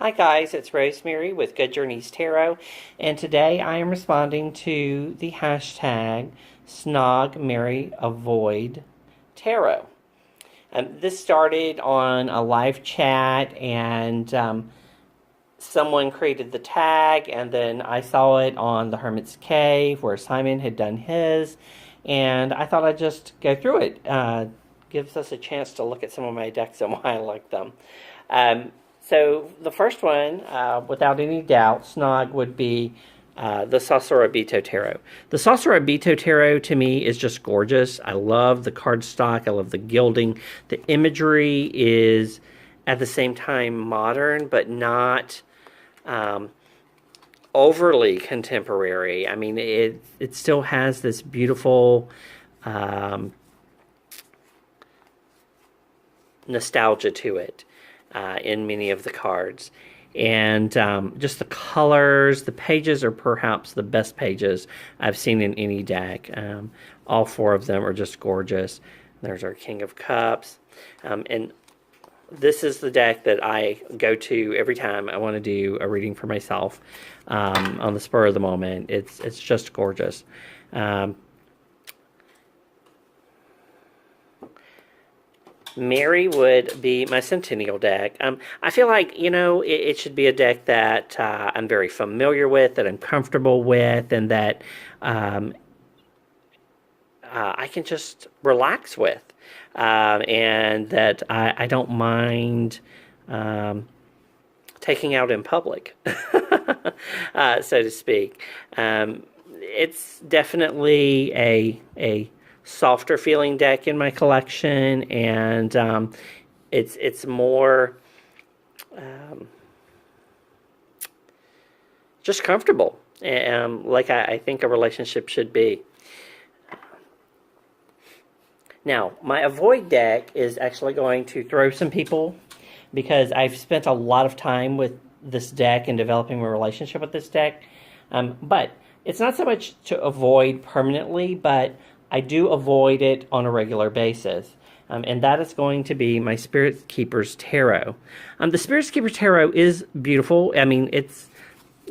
Hi guys, it's Rosemary with Good Journeys Tarot, and today I am responding to the hashtag Snog Marry Avoid Tarot. This started on a live chat, and someone created the tag, and then I saw it on the Hermit's Cave where Simon had done his, and I thought I'd just go through it. Gives us a chance to look at some of my decks and why I like them. So the first one, without any doubt, Snog would be the Sacerdotito Tarot. The Sacerdotito Tarot to me is just gorgeous. I love the cardstock. I love the gilding. The imagery is at the same time modern, but not overly contemporary. I mean, it still has this beautiful nostalgia to it. In many of the cards, and just the colors, the pages are perhaps the best pages I've seen in any deck. All four of them are just gorgeous. There's our King of Cups, and this is the deck that I go to every time I want to do a reading for myself on the spur of the moment. It's just gorgeous. Mary would be my Centennial deck. I feel like, it should be a deck that I'm very familiar with, that I'm comfortable with, and that I can just relax with. And that I don't mind taking out in public, so to speak. It's definitely a softer feeling deck in my collection, and it's more just comfortable, like I think a relationship should be. Now, my Avoid deck is actually going to throw some people, because I've spent a lot of time with this deck and developing a relationship with this deck, but it's not so much to avoid permanently, but I do avoid it on a regular basis, and that is going to be my Spirit Keeper's Tarot. The Spirit Keeper's Tarot is beautiful. I mean, it's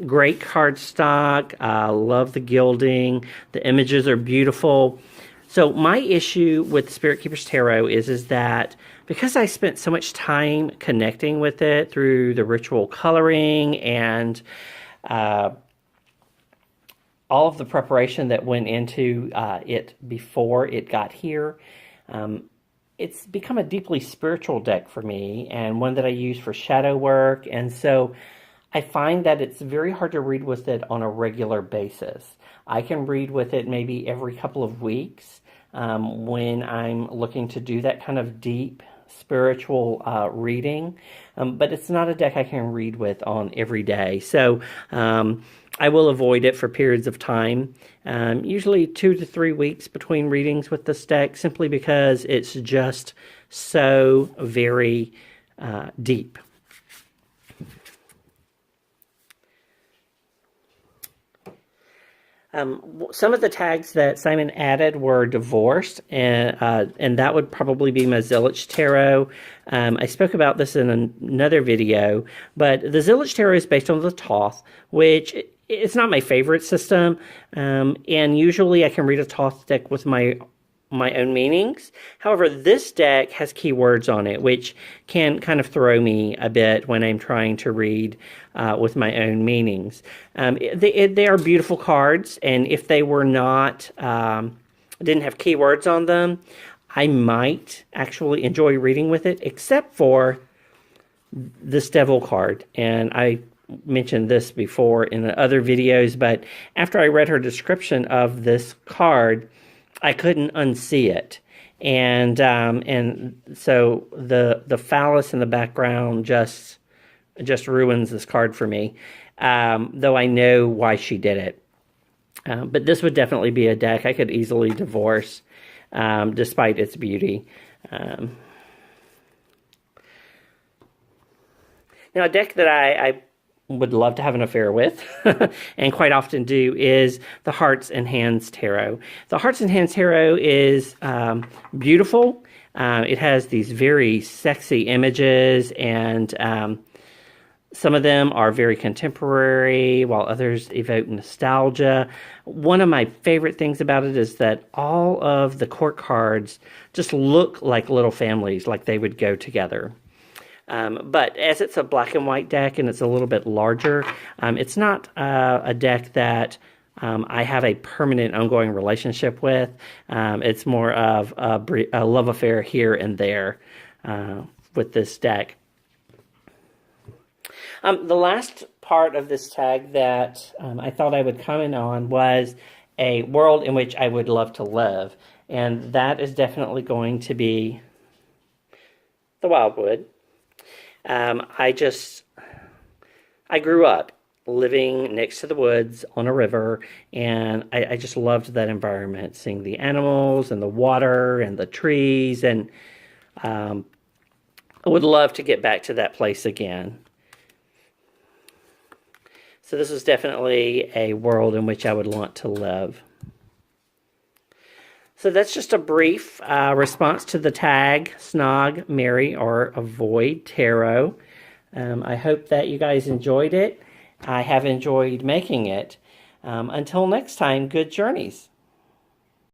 great cardstock. I love the gilding. The images are beautiful. So my issue with Spirit Keeper's Tarot is that because I spent so much time connecting with it through the ritual coloring and all of the preparation that went into it before it got here, it's become a deeply spiritual deck for me, and one that I use for shadow work, and so I find that it's very hard to read with it on a regular basis. I can read with it maybe every couple of weeks when I'm looking to do that kind of deep spiritual reading, but it's not a deck I can read with on every day. So I will avoid it for periods of time, usually 2 to 3 weeks between readings with this deck, simply because it's just so very deep. Some of the tags that Simon added were divorced, and that would probably be my Zillich Tarot. I spoke about this in another video, but the Zillich Tarot is based on the Thoth, which it's not my favorite system, and usually I can read a Thoth deck with my own meanings. However, this deck has keywords on it, which can kind of throw me a bit when I'm trying to read with my own meanings. They are beautiful cards, and if they were not, didn't have keywords on them, I might actually enjoy reading with it, except for this Devil card. And I mentioned this before in other videos, but after I read her description of this card, I couldn't unsee it, and so the phallus in the background just ruins this card for me, though I know why she did it. But this would definitely be a deck I could easily divorce, despite its beauty. Now, a deck that I would love to have an affair with, and quite often do, is the Hearts and Hands Tarot. The Hearts and Hands Tarot is beautiful. It has these very sexy images, and Some of them are very contemporary, while others evoke nostalgia. One of my favorite things about it is that all of the court cards just look like little families, like they would go together. But as it's a black and white deck and it's a little bit larger, it's not a deck that I have a permanent ongoing relationship with. It's more of a love affair here and there with this deck. The last part of this tag that I thought I would comment on was a world in which I would love to live. And that is definitely going to be the Wildwood. I grew up living next to the woods on a river, and I just loved that environment, seeing the animals and the water and the trees, and I would love to get back to that place again. So this is definitely a world in which I would want to live. So that's just a brief response to the tag, Snog, Marry, or Avoid Tarot. I hope that you guys enjoyed it. I have enjoyed making it. Until next time, good journeys.